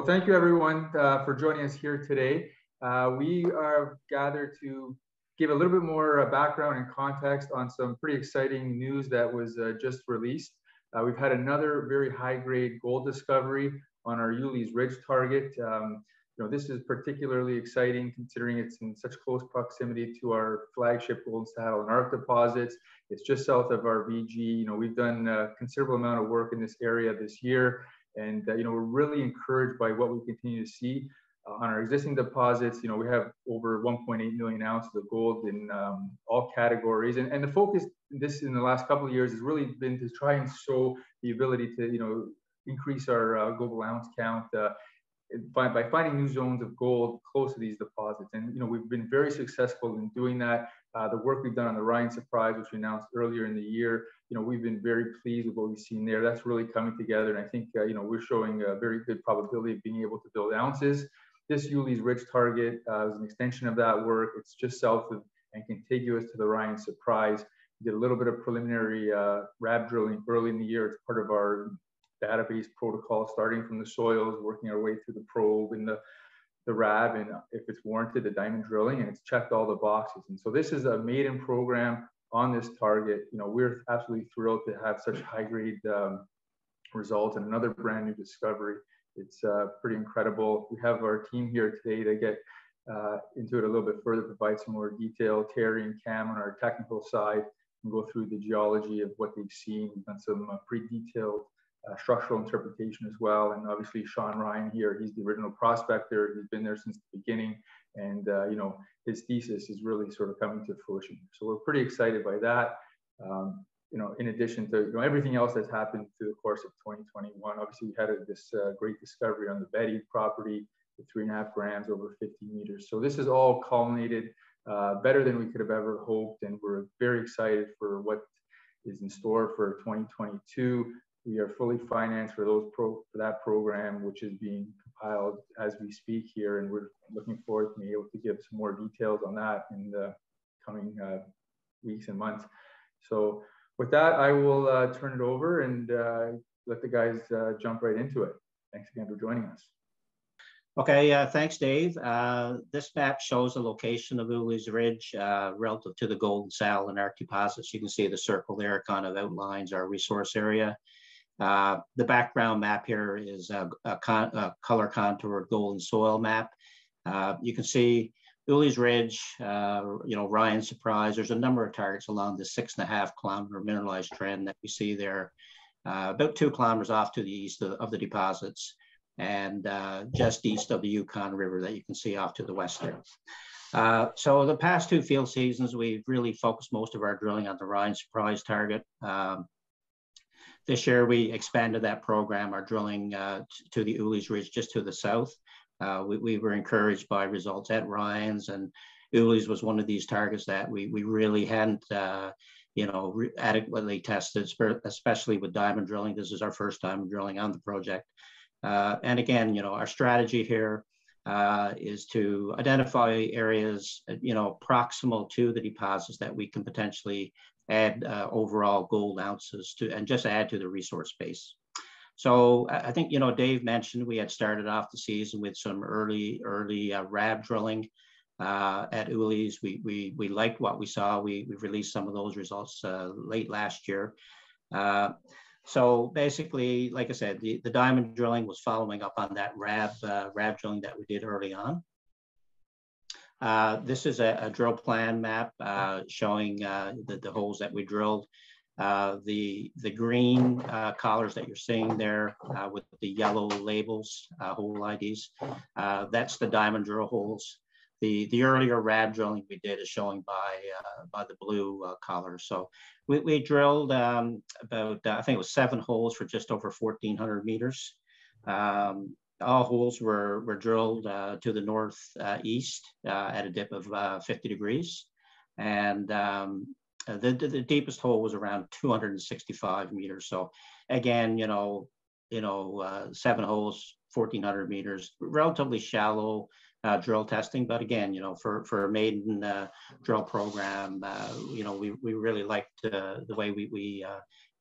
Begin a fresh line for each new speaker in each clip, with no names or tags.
Well, thank you everyone for joining us here today. We are gathered to give a little bit more background and context on some pretty exciting news that was just released. We've had another very high-grade gold discovery on our Ulli's Ridge target. This is particularly exciting considering it's in such close proximity to our flagship gold saddle and arc deposits. It's just south of our VG. We've done a considerable amount of work in this area this year. And we're really encouraged by what we continue to see on our existing deposits. We have over 1.8 million ounces of gold in all categories. And the focus in the last couple of years has really been to try and show the ability to increase our global ounce count by finding new zones of gold close to these deposits. And we've been very successful in doing that. The work we've done on the Ryan Surprise, which we announced earlier in the year, we've been very pleased with what we've seen there. That's really coming together. And I think, we're showing a very good probability of being able to build ounces. This Ulli's Ridge target is an extension of that work. It's just south of and contiguous to the Ryan Surprise. We did a little bit of preliminary RAB drilling early in the year. It's part of our database protocol, starting from the soils, working our way through the probe and the RAB, and if it's warranted, the diamond drilling, and it's checked all the boxes. And so this is a maiden program on this target. We're absolutely thrilled to have such high-grade results and another brand new discovery. It's pretty incredible. We have our team here today to get into it a little bit further, provide some more detail. Terry and Cam on our technical side and go through the geology of what they've seen. We've done some pretty detailed structural interpretation as well. And obviously Shawn Ryan here, he's the original prospector. He's been there since the beginning. And, his thesis is really sort of coming to fruition. So we're pretty excited by that. In addition to everything else that's happened through the course of 2021, obviously we had this great discovery on the Betty property with 3.5 grams over 50 meters. So this is all culminated better than we could have ever hoped. And we're very excited for what is in store for 2022. We are fully financed for that program, which is being compiled as we speak here, and we're looking forward to being able to give some more details on that in the coming weeks and months. So with that, I will turn it over and let the guys jump right into it. Thanks again for joining us.
Okay, thanks, Dave. This map shows the location of Ulli's Ridge relative to the gold saddle and arc deposits. You can see the circle there kind of outlines our resource area. The background map here is a color contoured gold and soil map. You can see Ulli's Ridge, Ryan Surprise. There's a number of targets along the 6.5 kilometer mineralized trend that we see there, about 2 kilometers off to the east of the deposits, and just east of the Yukon River that you can see off to the west there. So the past 2 field seasons, we've really focused most of our drilling on the Ryan Surprise target. This year, we expanded that program, our drilling to the Ulli's Ridge just to the south. We were encouraged by results at Ryan's, and Ulli's was one of these targets that we really hadn't, adequately tested, especially with diamond drilling. This is our first time drilling on the project. And again, our strategy here is to identify areas, proximal to the deposits that we can potentially add overall gold ounces to, and just add to the resource base. So I think, Dave mentioned we had started off the season with some early RAB drilling at Ulli's. We liked what we saw. We released some of those results late last year. So basically, like I said, the diamond drilling was following up on that RAB drilling that we did early on. This is a drill plan map showing the holes that we drilled. The green collars that you're seeing there with the yellow labels, hole IDs, that's the diamond drill holes. The earlier RAB drilling we did is showing by the blue collars. So we drilled about, I think it was 7 holes for just over 1,400 meters. All holes were drilled to the northeast at a dip of 50 degrees. And the deepest hole was around 265 meters. So again, 7 holes, 1,400 meters, relatively shallow drill testing. But again, for a maiden drill program, we really liked the way we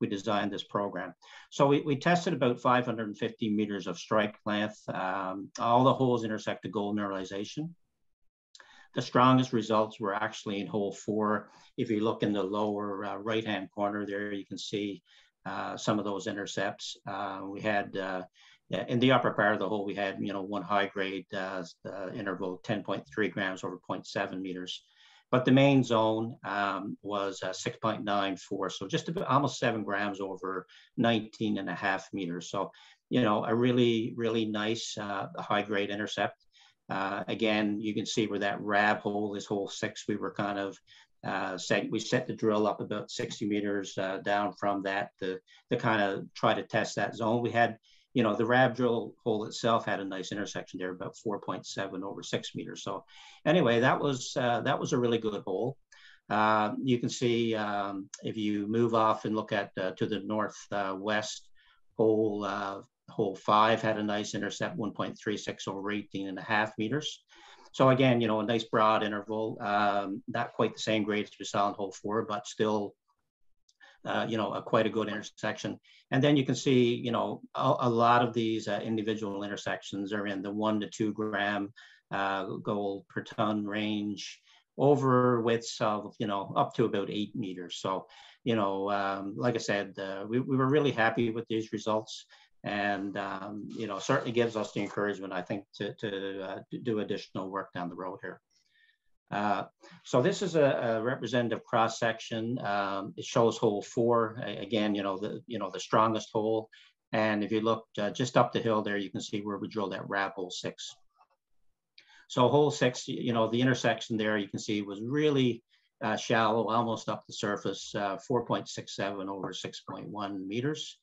we designed this program. So we tested about 550 meters of strike length. All the holes intersected gold mineralization. The strongest results were actually in hole 4. If you look in the lower right-hand corner there, you can see some of those intercepts. We had, in the upper part of the hole, we had, one high-grade interval, 10.3 grams over 0.7 meters. But the main zone was 6.94, so just about almost 7 grams over 19.5 meters. So, a really, really nice high-grade intercept. Again, you can see where that RAB hole is hole 6. We were kind of we set the drill up about 60 meters down from that to kind of try to test that zone. We had, the RAB drill hole itself had a nice intersection there, about 4.7 over 6 meters. So anyway, that was a really good hole. You can see if you move off and look at to the northwest, hole 5 had a nice intercept, 1.36 over 18.5 meters. So again, a nice broad interval, not quite the same grade as we saw in hole 4, but still, quite a good intersection. And then you can see, a lot of these individual intersections are in the 1 to 2 gram gold per ton range, over widths of, up to about 8 meters. So, like I said, we were really happy with these results. And, certainly gives us the encouragement, I think, to do additional work down the road here. So this is a representative cross section. It shows hole 4 again. The strongest hole. And if you look just up the hill there, you can see where we drilled that RAB hole 6. So hole 6, the intersection there you can see was really shallow, almost up the surface, 4.67 over 6.1 meters.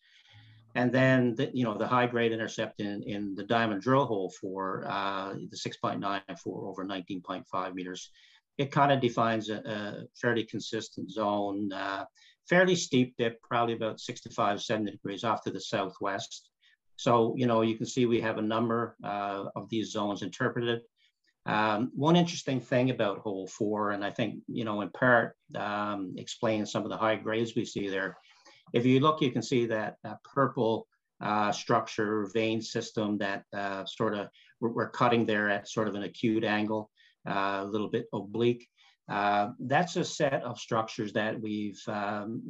And then, the high-grade intercept in the diamond drill hole 4, the 6.94 over 19.5 meters, it kind of defines a fairly consistent zone, fairly steep dip, probably about 65, 70 degrees off to the southwest. So, you can see we have a number of these zones interpreted. One interesting thing about hole 4, and I think, in part explains some of the high grades we see there. If you look, you can see that purple structure vein system that we're cutting there at sort of an acute angle, a little bit oblique. That's a set of structures that we've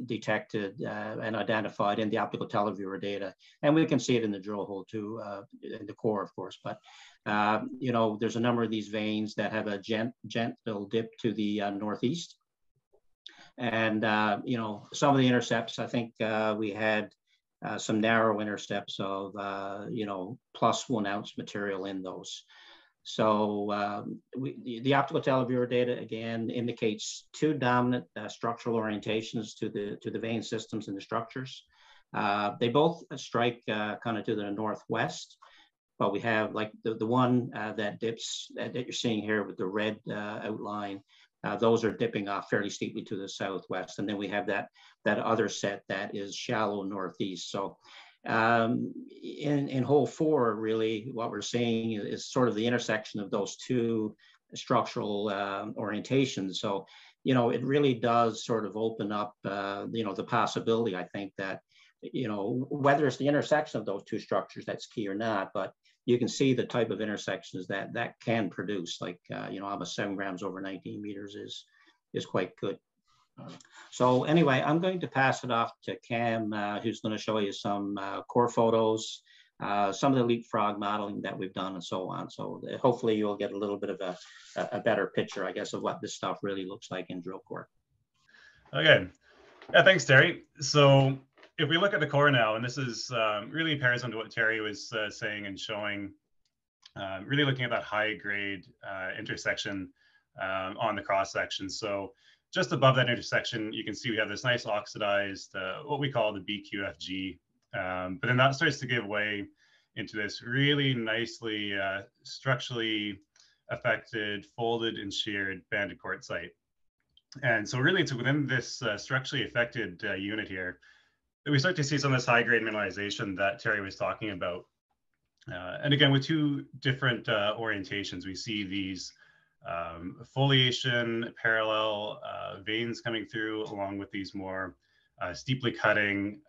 detected and identified in the optical televiewer data. And we can see it in the drill hole too, in the core, of course. But, there's a number of these veins that have a gentle dip to the northeast. And, some of the intercepts, I think we had some narrow intercepts of, plus 1 ounce material in those. So the optical televiewer data, again, indicates 2 dominant structural orientations to the vein systems and the structures. They both strike kind of to the northwest, but we have like the one that dips that you're seeing here with the red outline. Those are dipping off fairly steeply to the southwest. And then we have that other set that is shallow northeast. So in hole 4, really, what we're seeing is sort of the intersection of those 2 structural orientations. So, it really does sort of open up, the possibility, I think, that, whether it's the intersection of those 2 structures that's key or not, but you can see the type of intersections that can produce, like, almost 7 grams over 19 meters is quite good. So anyway, I'm going to pass it off to Cam, who's going to show you some core photos, some of the leapfrog modeling that we've done and so on. So hopefully you'll get a little bit of a better picture, I guess, of what this stuff really looks like in drill core.
Okay. Yeah, thanks, Terry. So if we look at the core now, and this is really pairs into what Terry was saying and showing, really looking at that high grade intersection on the cross section. So just above that intersection, you can see we have this nice oxidized, what we call the BQFG. But then that starts to give way into this really nicely structurally affected, folded and sheared banded quartzite. And so really it's within this structurally affected unit here that we start to see some of this high grade mineralization that Terry was talking about. And again, with 2 different orientations, we see these foliation parallel veins coming through along with these more steeply cutting,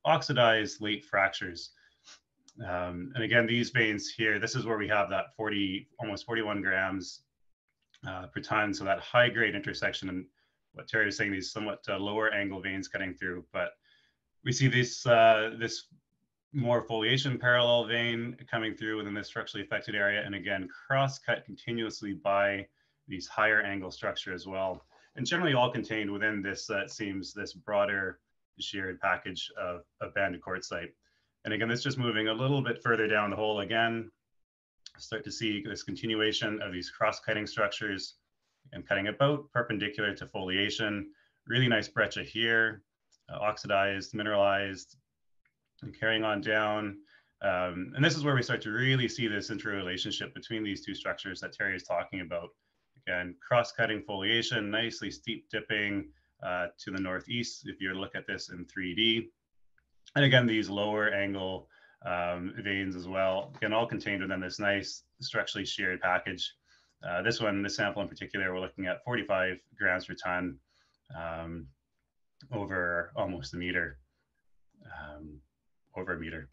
oxidized late fractures. And again, these veins here, this is where we have that almost 41 grams per ton. So that high grade intersection, and what Terry was saying, these somewhat lower angle veins cutting through. But we see this more foliation parallel vein coming through within this structurally affected area, and again cross cut continuously by these higher angle structure as well, and generally all contained within this seems this broader sheared package of banded quartzite. And again, this just moving a little bit further down the hole, again start to see this continuation of these cross cutting structures and cutting about perpendicular to foliation. Really nice breccia here, oxidized, mineralized, and carrying on down. And this is where we start to really see this interrelationship between these two structures that Terry is talking about. Again, cross-cutting foliation, nicely steep dipping to the northeast if you look at this in 3D. And again, these lower angle veins as well, again, all contained within this nice structurally sheared package. This sample in particular, we're looking at 45 grams per ton over almost a meter. Over a meter,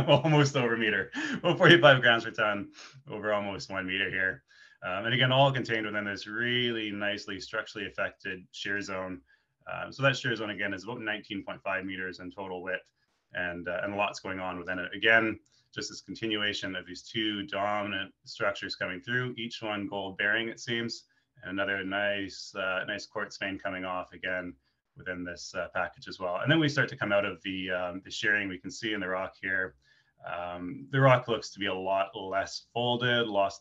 almost over a meter, well, 45 grams per ton over almost 1 meter here. And again, all contained within this really nicely structurally affected shear zone. So that shear zone, again, is about 19.5 meters in total width, and lots going on within it. Again, just this continuation of these two dominant structures coming through, each one gold bearing, it seems, and another nice quartz vein coming off again within this package as well. And then we start to come out of the shearing. We can see in the rock here, the rock looks to be a lot less folded, lot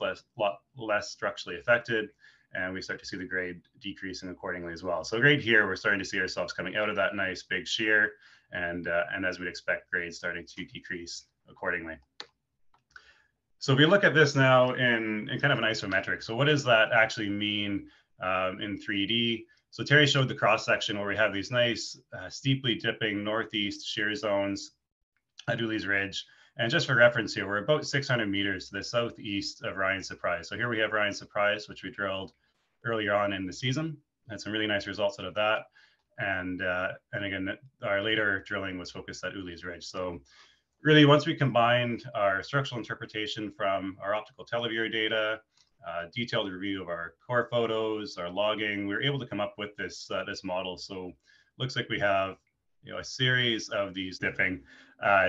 less structurally affected, and we start to see the grade decreasing accordingly as well. So grade here, we're starting to see ourselves coming out of that nice big shear, and as we'd expect, grade starting to decrease accordingly. So if we look at this now in kind of an isometric, so what does that actually mean in 3D? So Terry showed the cross section where we have these nice steeply dipping northeast shear zones at Ulli's Ridge. And just for reference here, we're about 600 meters to the southeast of Ryan Surprise. So here we have Ryan Surprise, which we drilled earlier on in the season. Had some really nice results out of that. And again, our later drilling was focused at Ulli's Ridge. So really, once we combined our structural interpretation from our optical televiewer data, detailed review of our core photos, our logging, we were able to come up with this model. So looks like we have a series of these dipping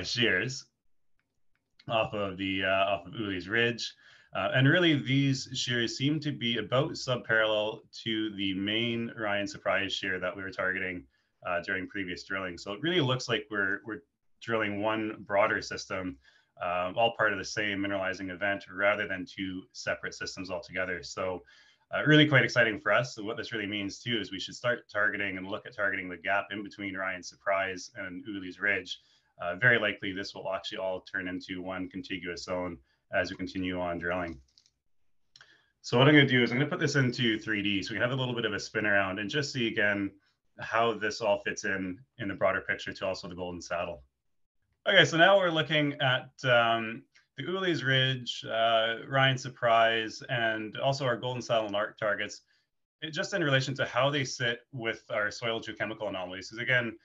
shears off of Ulli's Ridge, and really these shears seem to be about subparallel to the main Ryan Surprise shear that we were targeting during previous drilling. So it really looks like we're drilling one broader system, all part of the same mineralizing event rather than two separate systems altogether. So really quite exciting for us. So what this really means too is we should start targeting and look at targeting the gap in between Ryan Surprise and Ulli's Ridge. Very likely this will actually all turn into one contiguous zone as we continue on drilling. So what I'm going to do is I'm going to put this into 3D so we can have a little bit of a spin around and just see again how this all fits in the broader picture to also the Golden Saddle. Okay, so now we're looking at the Ulli's Ridge, Ryan Surprise, and also our Golden Saddle and Arc targets, just in relation to how they sit with our soil geochemical anomalies. Because again,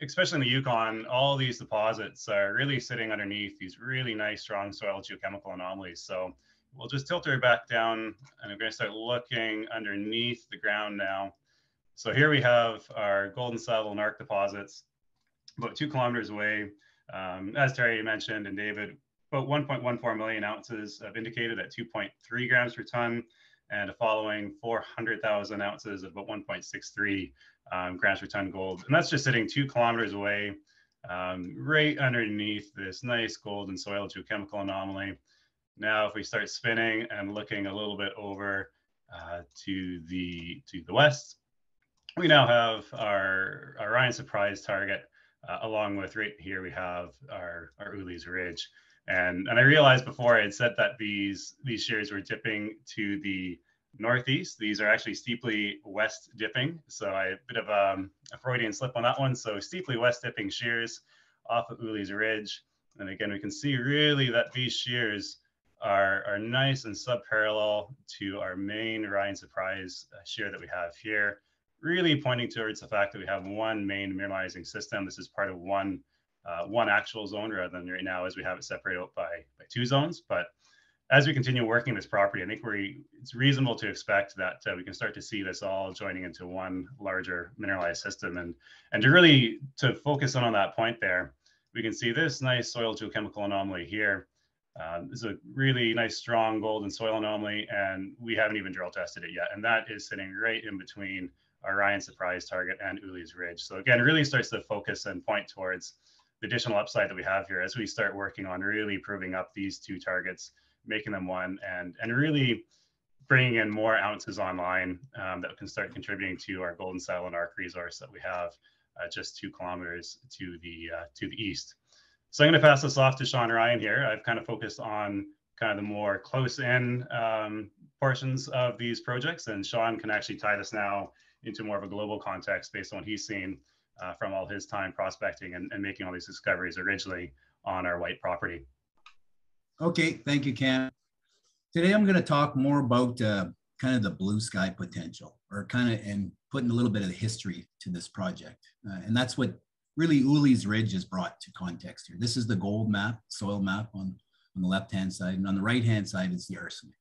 especially in the Yukon, all these deposits are really sitting underneath these really nice, strong soil geochemical anomalies. So we'll just tilt her back down, and I'm going to start looking underneath the ground now. So here we have our Golden Saddle and Arc deposits, about 2 kilometers away. As Terry mentioned and David, about 1.14 million ounces of indicated at 2.3 grams per ton, and a following 400,000 ounces of about 1.63 grams per ton gold. And that's just sitting 2 kilometers away, right underneath this nice golden soil geochemical anomaly. Now, if we start spinning and looking a little bit over to the west, we now have our Ryan Surprise target. Along with right here, we have our Ulli's Ridge. And I realized before I had said that these shears were dipping to the northeast. These are actually steeply west dipping. So a bit of a Freudian slip on that one. So steeply west dipping shears off of Ulli's Ridge. And again, we can see really that these shears are nice and subparallel to our main Ryan Surprise shear that we have here. really pointing towards the fact that we have one main mineralizing system. This is part of one actual zone, rather than right now as we have it separated out by two zones. But as we continue working this property, I think it's reasonable to expect that we can start to see this all joining into one larger mineralized system. And to focus on that point there, we can see this nice soil geochemical anomaly here. This is a really nice, strong golden soil anomaly, and we haven't even drill tested it yet. And that is sitting right in between our Ryan Surprise target and Ulli's Ridge. So again, it really starts to focus and point towards the additional upside that we have here as we start working on really proving up these two targets, making them one, and really bringing in more ounces online that can start contributing to our golden saddle and arc resource that we have just 2 kilometers to the east. So I'm going to pass this off to Shawn Ryan here. I've kind of focused on kind of the more close-in portions of these projects, and Shawn can actually tie this now into more of a global context based on what he's seen from all his time prospecting and making all these discoveries originally on our white property.
Okay, thank you, Cam. Today I'm going to talk more about kind of the blue sky potential, or kind of, and putting a little bit of the history to this project. And that's what really Ulli's Ridge is brought to context here. This is the gold map, soil map on the left-hand side, and on the right-hand side is the arsenic.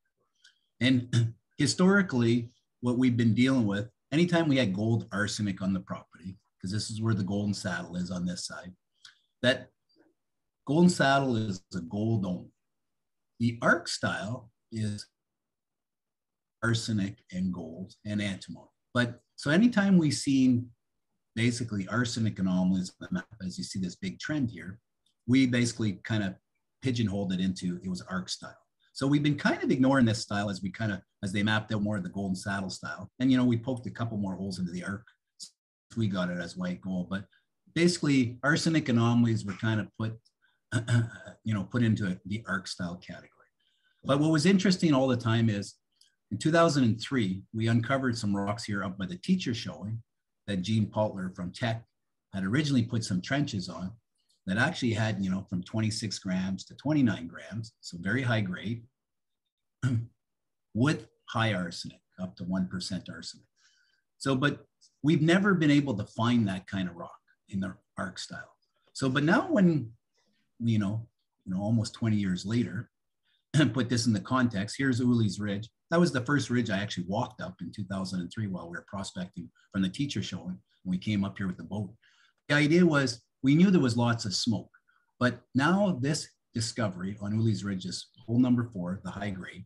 And historically, what we've been dealing with, anytime we had gold arsenic on the property, because this is where the golden saddle is on this side, that golden saddle is a gold only. The arc style is arsenic and gold and antimony. But so anytime we've seen basically arsenic anomalies on the map, as you see this big trend here, we basically kind of pigeonholed it into, it was arc style. So we've been kind of ignoring this style as they mapped out more of the golden saddle style. And, we poked a couple more holes into the arc. So we got it as white gold, but basically arsenic anomalies were kind of put into the arc style category. But what was interesting all the time is in 2003, we uncovered some rocks here up by the teacher showing that Gene Paltler from Tech had originally put some trenches on that actually had, from 26 grams to 29 grams. So very high grade with high arsenic, up to 1% arsenic. So, but we've never been able to find that kind of rock in the arc style. So, but now when, almost 20 years later, and put this in the context, here's Ulli's Ridge. That was the first ridge I actually walked up in 2003 while we were prospecting from the teacher showing. And we came up here with the boat. The idea was, we knew there was lots of smoke, but now this discovery on Ulli's Ridge, is hole number 4, the high grade,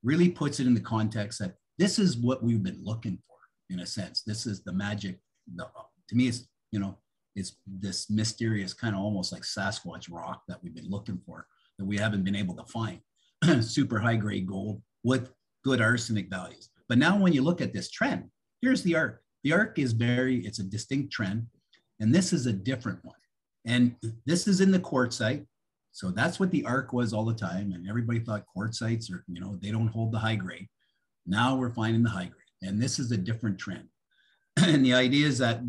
really puts it in the context that this is what we've been looking for, in a sense. This is the magic. To me, it's, it's this mysterious kind of almost like Sasquatch rock that we've been looking for that we haven't been able to find. Super high grade gold with good arsenic values. But now when you look at this trend, here's the arc. The arc is it's a distinct trend, and this is a different one. And this is in the quartzite. So that's what the arc was all the time. And everybody thought quartzites are, they don't hold the high grade. Now we're finding the high grade. And this is a different trend. And the idea is that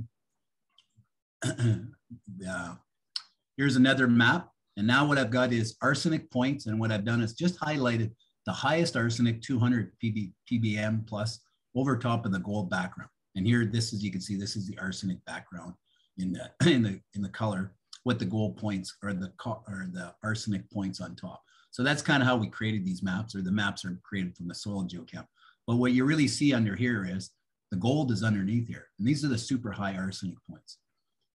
here's another map. And now what I've got is arsenic points. And what I've done is just highlighted the highest arsenic, 200 ppm plus, over top of the gold background. And here, you can see this is the arsenic background in the color with the gold points or the arsenic points on top. So that's kind of how we created these maps, or the maps are created from the soil geochem. But what you really see under here is the gold is underneath here. And these are the super high arsenic points.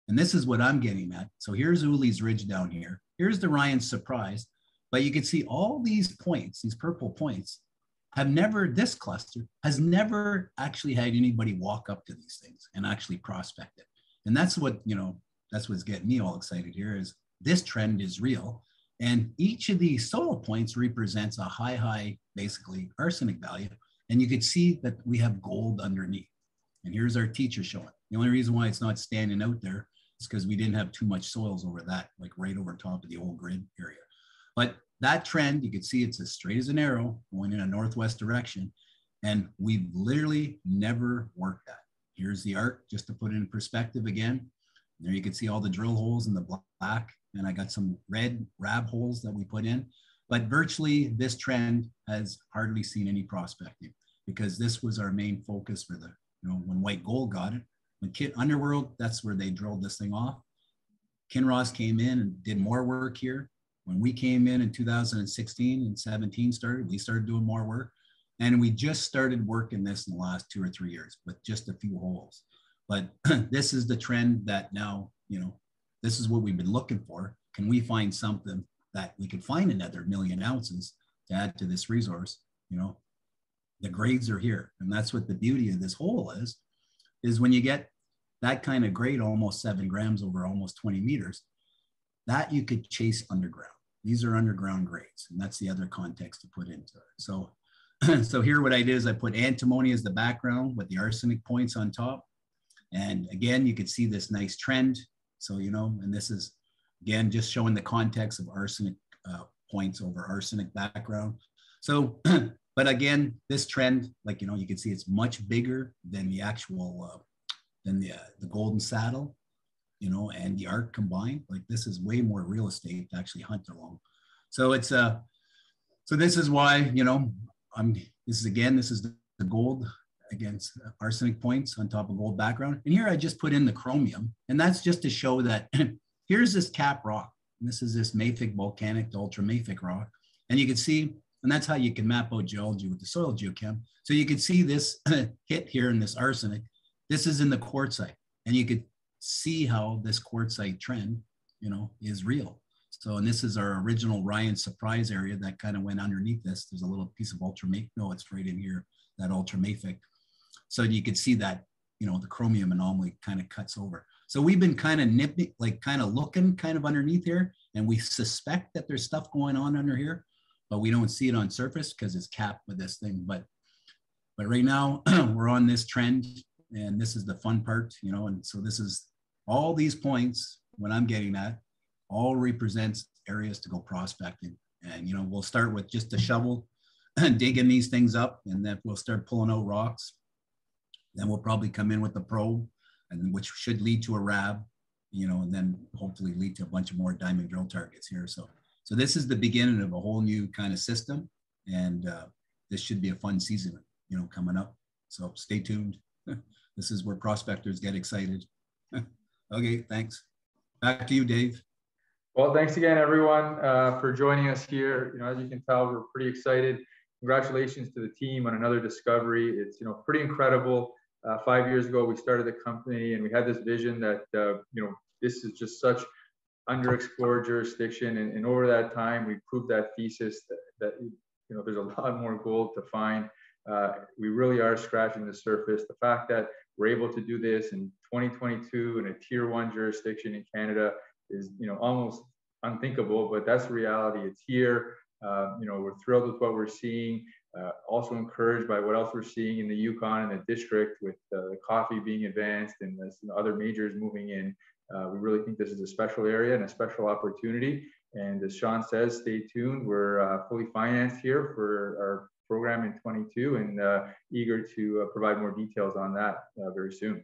And this is what I'm getting at. So here's Ulli's Ridge down here. Here's the Ryan Surprise. But you can see all these points, these purple points, this cluster has never actually had anybody walk up to these things and actually prospect it. And that's what, that's what's getting me all excited here, is this trend is real. And each of these soil points represents a high, basically arsenic value. And you can see that we have gold underneath. And here's our teacher showing. The only reason why it's not standing out there is because we didn't have too much soils over that, like right over top of the old grid area. But that trend, you can see it's as straight as an arrow going in a northwest direction. And we've literally never worked that. Here's the arc, just to put it in perspective again. There you can see all the drill holes in the black, and I got some red rab holes that we put in. But virtually this trend has hardly seen any prospecting, because this was our main focus for the you know, when White Gold got it. When Underworld, that's where they drilled this thing off. Kinross came in and did more work here. When we came in 2016 and 17 we started doing more work. And we just started working this in the last 2 or 3 years with just a few holes. But this is the trend that now, you know, this is what we've been looking for. Can we find something that we could find another 1 million ounces to add to this resource? You know, the grades are here. And that's what the beauty of this hole is when you get that kind of grade, almost 7 grams over almost 20 meters, that you could chase underground. These are underground grades. And that's the other context to put into it. So, so here what I did is I put antimony as the background with the arsenic points on top. And again, you could see this nice trend. So, you know, and this is, again, just showing the context of arsenic points over arsenic background. So, but again, this trend, like, you know, you can see it's much bigger than the actual, than the golden saddle, you know, and the arc combined. Like, this is way more real estate to actually hunt along. So it's, so this is why, you know, this is the gold against arsenic points on top of gold background. And here I just put in the chromium, and that's just to show that here's this cap rock. And this is this mafic volcanic to ultramafic rock. And you can see, and that's how you can map out geology with the soil geochem. So you can see this hit here in this arsenic. This is in the quartzite, and you could see how this quartzite trend, you know, is real. So, and this is our original Ryan surprise area that kind of went underneath this. There's a little piece of ultramafic, no, it's right in here, that ultramafic. So you could see that, you know, the chromium anomaly kind of cuts over. So we've been kind of nipping, like kind of looking kind of underneath here, and we suspect that there's stuff going on under here, but we don't see it on surface because it's capped with this thing. But right now we're on this trend, and this is the fun part, you know, and so this is all these points, what I'm getting at, all represents areas to go prospecting. And, you know, we'll start with just a shovel, digging these things up, and then we'll start pulling out rocks. Then we'll probably come in with the probe, and which should lead to a RAB, you know, and then hopefully lead to a bunch of more diamond drill targets here. So this is the beginning of a whole new kind of system, and this should be a fun season, you know, coming up. So stay tuned. This is where prospectors get excited. Okay, thanks. Back to you, Dave.
Well, thanks again, everyone, for joining us here. You know, as you can tell, we're pretty excited. Congratulations to the team on another discovery. It's, you know, pretty incredible. 5 years ago, we started the company, and we had this vision that, you know, this is just such underexplored jurisdiction. And over that time, we proved that thesis that, you know, there's a lot more gold to find. We really are scratching the surface. The fact that we're able to do this in 2022 in a tier 1 jurisdiction in Canada is, you know, almost unthinkable, but that's the reality. It's here. You know, we're thrilled with what we're seeing. Also encouraged by what else we're seeing in the Yukon and the district with the coffee being advanced and this, you know, other majors moving in. We really think this is a special area and a special opportunity. And as Shawn says, stay tuned. We're fully financed here for our program in 22, and eager to provide more details on that very soon.